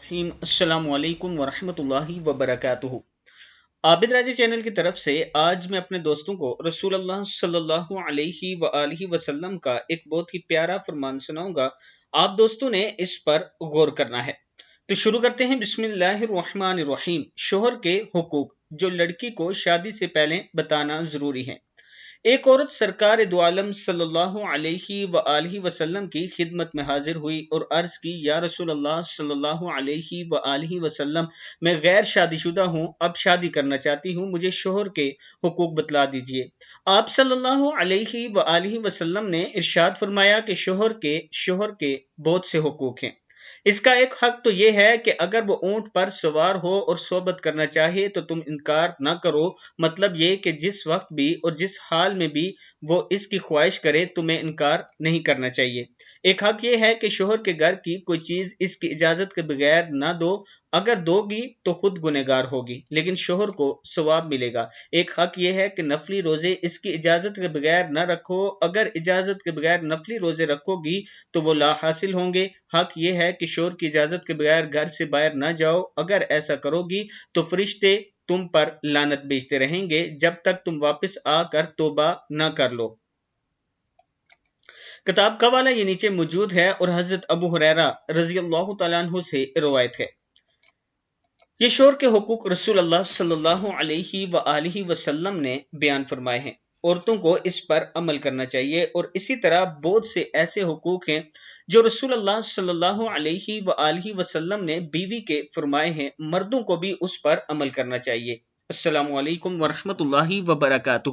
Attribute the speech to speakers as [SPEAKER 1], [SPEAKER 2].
[SPEAKER 1] रहीम। अस्सलाम वालेकुम वरहमतुल्लाहि वबरकातुहू। आबिद राजी चैनल की तरफ से आज मैं अपने दोस्तों को रसूल अल्लाह सल्लल्लाहु अलैहि वआलिहि वसल्लम का एक बहुत ही प्यारा फरमान सुनाऊंगा। आप दोस्तों ने इस पर गौर करना है। तो शुरू करते हैं। बिस्मिल्लाहिर्रहमानिर्रहीम। शोहर के हुकूक जो लड़की को शादी से पहले बताना जरूरी है। एक औरत सरकार दो आलम सल्लल्लाहु अलैहि वआलिहि वसल्लम की खिदमत में हाजिर हुई और अर्ज की, या रसूल अल्लाह सल्लल्लाहु अलैहि वआलिहि वसल्लम, मैं गैर शादीशुदा हूँ, अब शादी करना चाहती हूँ, मुझे शोहर के हुकूक बतला दीजिए। आप सल्लल्लाहु अलैहि वआलिहि वसल्लम ने इरशाद फरमाया कि शोहर के बहुत से हुकूक हैं। इसका एक हक तो यह है कि अगर वो ऊंट पर सवार हो और सोबत करना चाहे तो तुम इनकार ना करो। मतलब ये कि जिस वक्त भी और जिस हाल में भी वो इसकी ख्वाहिश करे तुम्हें इनकार नहीं करना चाहिए। एक हक ये है कि शोहर के घर की कोई चीज इसकी इजाजत के बगैर ना दो। अगर दोगी तो खुद गुनहगार होगी लेकिन शोहर को सवाब मिलेगा। एक हक यह है कि नफली रोजे इसकी इजाजत के बगैर न रखो। अगर इजाजत के बगैर नफली रोजे रखोगी तो वो ला हासिल होंगे। हक यह है कि शोहर की इजाजत के बगैर घर से बाहर न जाओ। अगर ऐसा करोगी तो फरिश्ते तुम पर लानत भेजते रहेंगे जब तक तुम वापस आकर तौबा न कर लो। किताब का वाला ये नीचे मौजूद है और हजरत अबू हुरैरा रजी अल्लाह तआला अन्हु से रिवायत है। ये शोहर के हुकूक रसूल अल्लाह सल्लल्लाहु अलैहि वआलिहि वसल्लम ने बयान फरमाए हैं। औरतों को इस पर अमल करना चाहिए और इसी तरह बहुत से ऐसे हुकूक हैं जो रसूल अल्लाह सल्लल्लाहु अलैहि वआलिहि वसल्लम ने बीवी के फरमाए हैं। मर्दों को भी उस पर अमल करना चाहिए। अस्सलामु अलैकुम वरहमतुल्लाहि वबरकातुहू।